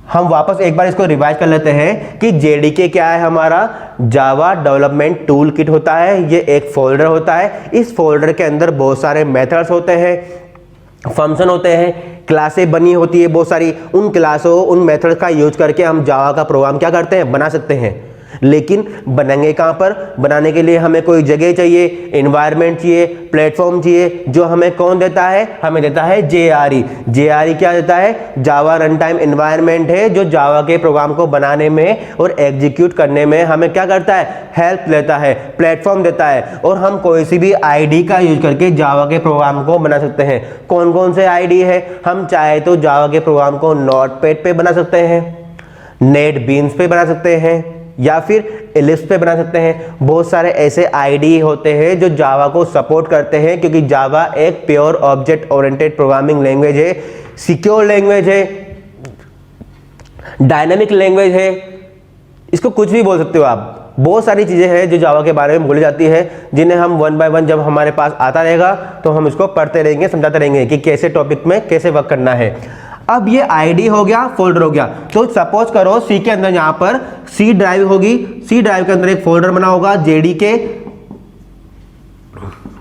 हम वापस एक बार इसको रिवाइज कर लेते हैं कि जेडीके क्या है, हमारा जावा डेवलपमेंट टूल किट होता है। ये एक फोल्डर होता है, इस फोल्डर के अंदर बहुत सारे मेथड्स होते हैं, फंक्शन होते हैं, क्लासें बनी होती है बहुत सारी। उन क्लासों, उन मेथड का यूज करके हम जावा का प्रोग्राम क्या करते हैं, बना सकते हैं। लेकिन बनाएंगे कहाँ पर? बनाने के लिए हमें कोई जगह चाहिए, एनवायरनमेंट चाहिए, प्लेटफॉर्म चाहिए, जो हमें कौन देता है? हमें देता है JRE। JRE क्या देता है? जावा रन टाइम एनवायरनमेंट है, जो जावा के प्रोग्राम को बनाने में और एग्जीक्यूट करने में हमें क्या करता है? हेल्प लेता है, प्लेटफॉर्म देता है। और हम कोई सी भी ID का यूज करके जावा के प्रोग्राम को बना सकते हैं। कौन कौन से ID है? हम चाहे तो जावा के प्रोग्राम को नोटपैड पे बना सकते हैं, नेटबीन्स पे बना सकते हैं, या फिर इलिप्स पे बना सकते हैं। बहुत सारे ऐसे आईडी होते हैं जो जावा को सपोर्ट करते हैं, क्योंकि जावा एक pure object oriented programming language है, सिक्योर लैंग्वेज है, डायनामिक लैंग्वेज है, इसको कुछ भी बोल सकते हो आप। बहुत सारी चीजें हैं जो जावा के बारे में बोली जाती है, जिन्हें हम वन बाय वन जब हमारे पास आता रहेगा तो हम इसको पढ़ते रहेंगे, समझाते रहेंगे कि कैसे टॉपिक में कैसे वर्क करना है। अब ये आईडी हो गया, फोल्डर हो गया। तो सपोज करो सी के अंदर यहाँ पर सी ड्राइव होगी, सी ड्राइव के अंदर एक फोल्डर बना होगा,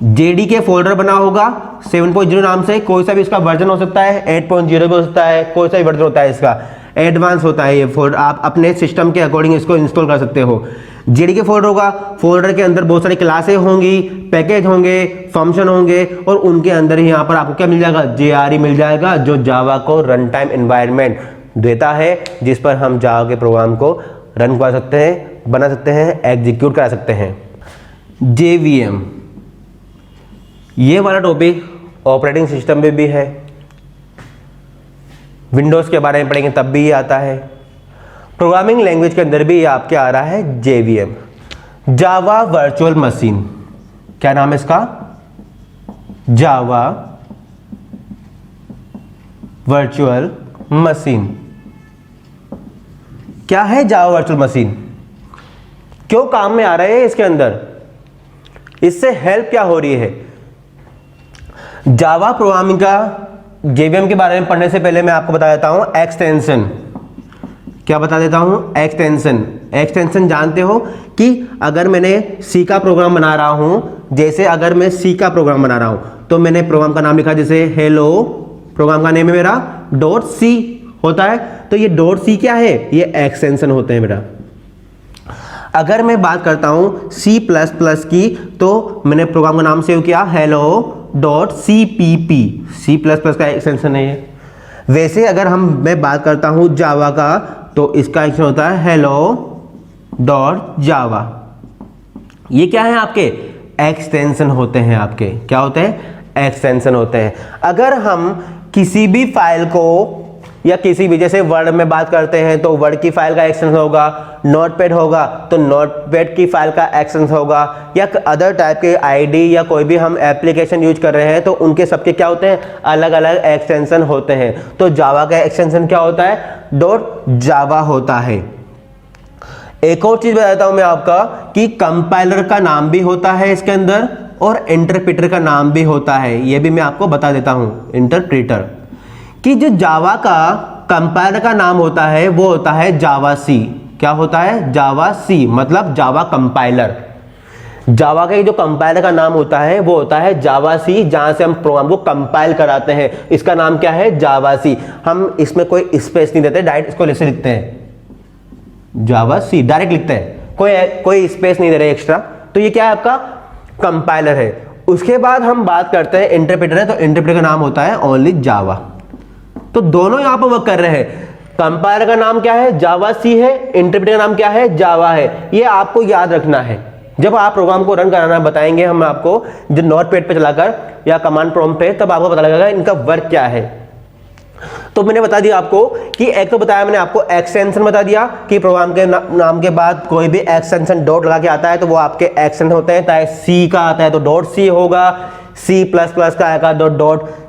जेडीके फोल्डर बना होगा 7.0 नाम से। कोई सा भी इसका वर्जन हो सकता है, 8.0 भी हो सकता है, कोई सा भी वर्जन होता है इसका, एडवांस होता है ये फोल्डर। आप अपने सिस्टम के अकॉर्डिंग इसको इंस्टॉल कर सकते हो। जेडीके फोल्डर होगा, फोल्डर के अंदर बहुत सारी क्लासें होंगी, पैकेज होंगे, फंक्शन होंगे, और उनके अंदर ही यहाँ पर आपको क्या मिल जाएगा? JRE मिल जाएगा, जो जावा को रन टाइम एनवायरनमेंट देता है, जिस पर हम जावा के प्रोग्राम को रन कर सकते हैं, बना सकते हैं, एग्जीक्यूट करा सकते हैं। JVM, ये वाला टॉपिक ऑपरेटिंग सिस्टम में भी है, विंडोज के बारे में पढ़ेंगे तब भी ये आता है। प्रोग्रामिंग लैंग्वेज के अंदर भी ये आपके आ रहा है JVM, जावा वर्चुअल मशीन। क्या नाम है इसका? Java virtual machine. क्या है जावा वर्चुअल मशीन? क्यों काम में आ रहे हैं इसके अंदर? इससे हेल्प क्या हो रही है? जावा प्रोग्रामिंग का JVM के बारे में पढ़ने से पहले मैं आपको बता देता हूं एक्सटेंशन। क्या बता देता हूं? एक्सटेंशन जानते हो कि अगर मैंने सी का प्रोग्राम बना रहा हूं, जैसे अगर मैं सी का प्रोग्राम बना रहा हूं तो मैंने प्रोग्राम का नाम लिखा, जैसे हेलो, प्रोग्राम का नेम है मेरा .c होता है, तो ये .c क्या है? ये एक्सटेंशन होते हैं मेरा। अगर मैं बात करता हूं C++ की, तो मैंने प्रोग्राम का नाम सेव किया hello.cpp, C++ का एक्सटेंशन है ये। वैसे अगर मैं बात करता हूं जावा का, तो इसका एक्सटेंशन होता है hello.java। ये क्या है? आपके एक्सटेंशन होते हैं। आपके क्या होते हैं? एक्सटेंशन होते हैं। अगर हम किसी भी फाइल को, या किसी भी, जैसे वर्ड में बात करते हैं तो वर्ड की फाइल का एक्सटेंशन होगा, नोटपैड होगा तो नोटपैड की फाइल का एक्सटेंशन होगा, या अदर टाइप के आईडी या कोई भी हम एप्लीकेशन यूज कर रहे हैं तो उनके सबके क्या होते हैं? अलग अलग एक्सटेंशन होते हैं। तो जावा का एक्सटेंशन क्या होता है? .java होता है। एक और चीज बताता हूं मैं आपका कि कंपाइलर का नाम भी होता है इसके अंदर, और इंटरप्रेटर का नाम भी होता है। यह भी मैं आपको बता देता हूं, इंटरप्रेटर, कि जो जावा का कंपाइलर का नाम होता है वो होता है जावा सी। क्या होता है? जावा सी, मतलब जावा कंपाइलर। जावा का जो कंपाइलर का नाम होता है वो होता है जावा सी, जहां से हम प्रोग्राम को कंपाइल कराते हैं। इसका नाम क्या है? जावा सी। हम इसमें कोई स्पेस नहीं देते, डायरेक्ट इसको ऐसे लिखते हैं, जावा सी डायरेक्ट लिखते हैं, कोई स्पेस नहीं दे रहे एक्स्ट्रा। तो ये क्या है? आपका कंपाइलर है। उसके बाद हम बात करते हैं इंटरप्रेटर है, तो इंटरप्रेटर का नाम होता है ओनली जावा। तो दोनों यहां पर वर्क कर रहे हैं। कंपाइलर का नाम क्या है? जावा सी है, इंटरप्रेटर का नाम क्या है? जावा है। ये आपको याद रखना है। जब आप प्रोग्राम को रन कराना बताएंगे हम आपको, जो नोटपैड पे चलाकर या कमांड प्रॉम्प्ट पे, तब आपको पता लगेगा इनका वर्क क्या है। तो मैंने बता दिया आपको कि एक तो बताया मैंने आपको एक्सटेंशन बता दिया कि प्रोग्राम के नाम के बाद कोई भी एक्सटेंशन डॉट लगा के आता है तो वो आपके एक्सटेंशन होते हैं। चाहे सी का आता है तो .c होगा, C++ का आएगा तो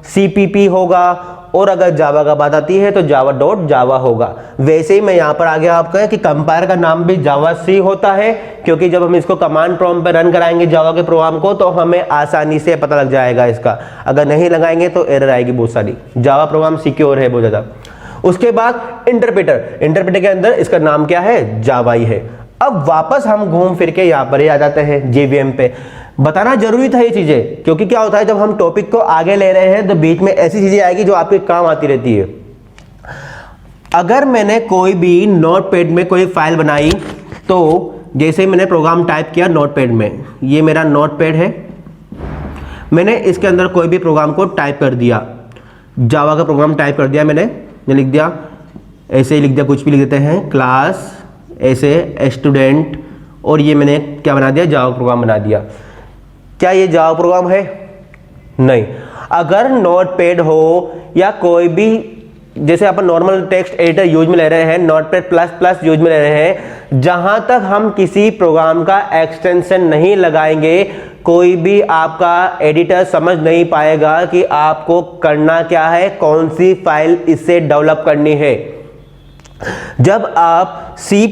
.cpp होगा, और अगर जावा का बात आती है तो java होगा। वैसे ही मैं यहां पर आ गया आपका कि कंपाइलर का नाम भी जावा सी होता है, क्योंकि जब हम इसको कमांड प्रॉम्प्ट पे रन कराएंगे जावा के प्रोग्राम को तो हमें आसानी से पता लग जाएगा इसका। अगर नहीं लगाएंगे तो एरर आएगी बहुत सारी। जावा प्रोग्राम सिक्योर है बहुत ज्यादा। उसके बाद इंटरप्रेटर, इंटरप्रेटर के अंदर इसका नाम क्या है, जावा ही है। अब वापस हम घूम फिर के यहाँ पर ही आ जाते हैं जेवीएम पे। बताना जरूरी था ये चीजें, क्योंकि क्या होता है जब हम टॉपिक को आगे ले रहे हैं तो बीच में ऐसी चीजें आएगी जो आपके काम आती रहती है। अगर मैंने कोई भी नोटपैड में कोई फाइल बनाई, तो जैसे मैंने प्रोग्राम टाइप किया नोटपैड में, ये मेरा नोटपैड है, मैंने इसके अंदर कोई भी प्रोग्राम को टाइप कर दिया, जावा का प्रोग्राम टाइप कर दिया मैंने लिख दिया, ऐसे ही लिख दिया, कुछ भी लिख देते हैं, क्लास ऐसे स्टूडेंट, और ये मैंने क्या बना दिया, जावा प्रोग्राम बना दिया। क्या ये जावा प्रोग्राम है? नहीं। अगर नोटपैड हो या कोई भी, जैसे अपन नॉर्मल टेक्स्ट एडिटर यूज में ले रहे हैं, नोटपैड प्लस प्लस यूज में ले रहे हैं, जहां तक हम किसी प्रोग्राम का एक्सटेंशन नहीं लगाएंगे, कोई भी आपका एडिटर समझ नहीं पाएगा कि आपको करना क्या है, कौन सी फाइल इससे डेवलप करनी है। जब आप C++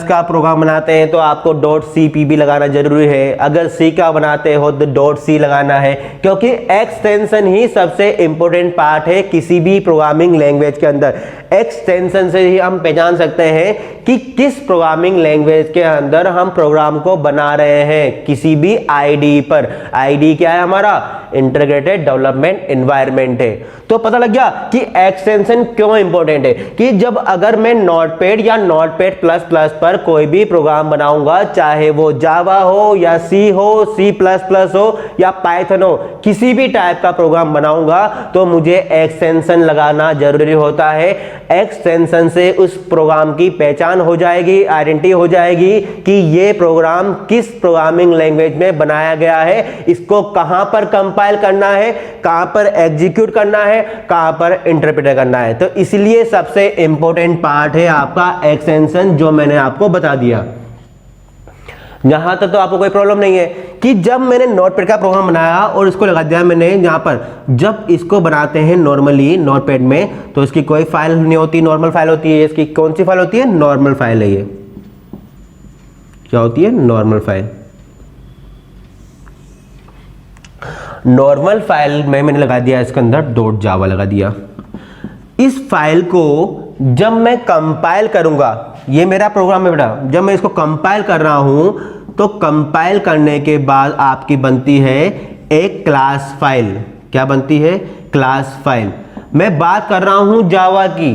का प्रोग्राम बनाते हैं तो आपको .cpp लगाना जरूरी है, अगर C का बनाते हो तो .c लगाना है, क्योंकि एक्सटेंशन ही सबसे इंपॉर्टेंट पार्ट है किसी भी प्रोग्रामिंग लैंग्वेज के अंदर। एक्सटेंशन से ही हम पहचान सकते हैं कि किस प्रोग्रामिंग लैंग्वेज के अंदर हम प्रोग्राम को बना रहे हैं, किसी भी IDE पर। IDE क्या है हमारा, इंटीग्रेटेड डेवलपमेंट एनवायरनमेंट है। तो पता लग गया कि एक्सटेंशन क्यों इंपॉर्टेंट है, कि जब अगर मैं नोटपैड या नोटपैड प्लस प्लस पर कोई भी प्रोग्राम बनाऊंगा, चाहे वो जावा हो या C हो, C++ हो या पाइथन हो, किसी भी टाइप का प्रोग्राम बनाऊंगा तो मुझे एक्सटेंशन लगाना जरूरी होता है। एक्सटेंशन से उस प्रोग्राम की पहचान हो जाएगी, आइडेंटिटी हो जाएगी कि ये प्रोग्राम किस प्रोग्रामिंग लैंग्वेज में बनाया गया है, इसको कहां पर कंपाइल करना है, कहां पर एग्जीक्यूट करना है, कहां पर इंटरप्रेट करना है। तो इसलिए सबसे इंपॉर्टेंट पार्ट है आपका एक्सटेंशन, जो मैंने आपको बता दिया। यहां तक तो आपको कोई प्रॉब्लम नहीं है कि जब मैंने नोटपैड का प्रोग्राम बनाया और इसको लगा दिया मैंने यहां पर, जब इसको बनाते हैं नॉर्मली नोटपैड में तो इसकी कोई फाइल नहीं होती, नॉर्मल फाइल होती है। इसकी कौन सी फाइल होती है, नॉर्मल फाइल है। ये क्या होती है, नॉर्मल फाइल। नॉर्मल फाइल में मैंने लगा दिया इसके अंदर .java लगा दिया। इस फाइल को जब मैं कंपाइल करूंगा, ये मेरा प्रोग्राम है बेटा, जब मैं इसको कंपाइल कर रहा हूं तो कंपाइल करने के बाद आपकी बनती है एक क्लास फाइल। क्या बनती है, क्लास फाइल। मैं बात कर रहा हूं जावा की,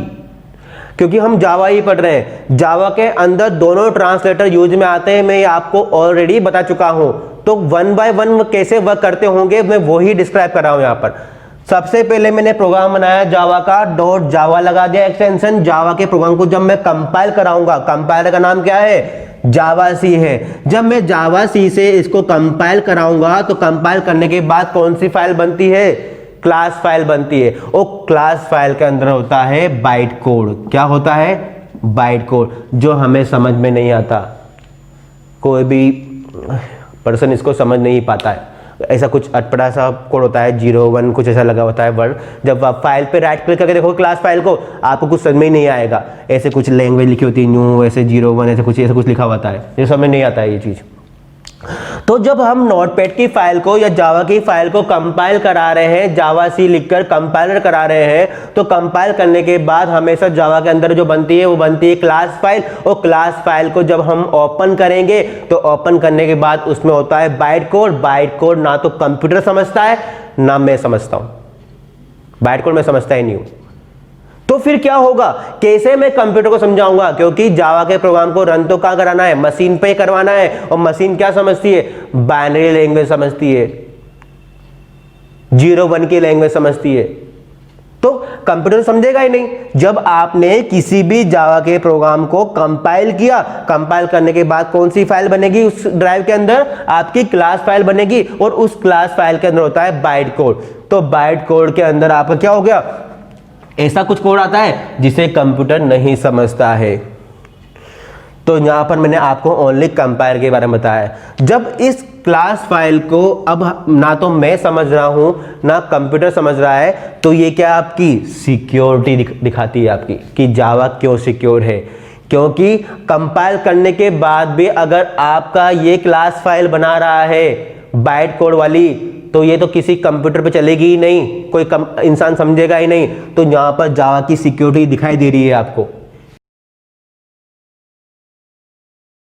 क्योंकि हम जावा ही पढ़ रहे हैं। जावा के अंदर दोनों ट्रांसलेटर यूज में आते हैं, मैं ये आपको ऑलरेडी बता चुका हूं। तो 1 बाय 1 कैसे वर्क करते होंगे मैं वही डिस्क्राइब कर रहा हूं यहां पर। सबसे पहले मैंने प्रोग्राम बनाया जावा का, .java लगा दिया एक्सटेंशन। जावा के प्रोग्राम को जब मैं कंपाइल कराऊंगा, कंपाइलर का नाम क्या है, जावा सी है। जब मैं जावा सी से इसको कंपाइल कराऊंगा तो कंपाइल करने के बाद कौन सी फाइल बनती है, क्लास फाइल बनती है। और क्लास फाइल के अंदर होता है बाइट कोड। क्या होता है, बाइट कोड, जो हमें समझ में नहीं आता, कोई भी पर्सन इसको समझ नहीं पाता है। ऐसा कुछ अटपटा सा कोड होता है, 0 1 कुछ ऐसा लगा होता है वर्ड। जब आप फाइल पे राइट क्लिक करके देखो क्लास फाइल को, आपको कुछ समझ में ही नहीं आएगा। ऐसे कुछ लैंग्वेज लिखी होती है, न्यू ऐसे 0 1 ऐसे कुछ लिखा होता है, ये समझ नहीं आता है ये चीज़। तो जब हम नोटपैड की फाइल को या जावा की फाइल को कंपाइल करा रहे हैं, जावा सी लिखकर कंपाइलर करा रहे हैं, तो कंपाइल करने के बाद हमेशा जावा के अंदर जो बनती है वो बनती है क्लास फाइल। और क्लास फाइल को जब हम ओपन करेंगे तो ओपन करने के बाद उसमें होता है बाइट कोड। बाइट कोड ना तो कंप्यूटर समझता है ना मैं समझता हूं, बाइट कोड मैं समझता ही नहीं हूं। तो फिर क्या होगा, कैसे मैं कंप्यूटर को समझाऊंगा, क्योंकि जावा के प्रोग्राम को रन तो कहां कराना है, मशीन पे करवाना है। और मशीन क्या समझती है, बाइनरी लैंग्वेज समझती है, 0 1 की लैंग्वेज समझती है। तो कंप्यूटर समझेगा ही नहीं। जब आपने किसी भी जावा के प्रोग्राम को कंपाइल किया, कंपाइल करने के बाद कौन सी फाइल बनेगी उस ड्राइव के अंदर, आपकी क्लास फाइल बनेगी। और उस क्लास फाइल के अंदर होता है बाइट कोड। तो बाइट कोड के अंदर आपका क्या हो गया, ऐसा कुछ कोड आता है जिसे कंप्यूटर नहीं समझता है। तो यहां पर मैंने आपको ओनली कंपाइलर के बारे में बताया। जब इस क्लास फाइल को अब ना तो मैं समझ रहा हूं ना कंप्यूटर समझ रहा है, तो ये क्या आपकी सिक्योरिटी दिखाती है आपकी, कि जावा क्यों सिक्योर है। क्योंकि कंपाइल करने के बाद भी अगर आपका ये क्लास फाइल बना रहा है बाइट कोड वाली, तो ये तो किसी कंप्यूटर पे चलेगी ही नहीं, कोई इंसान समझेगा ही नहीं। तो यहाँ पर जावा की सिक्योरिटी दिखाई दे रही है आपको।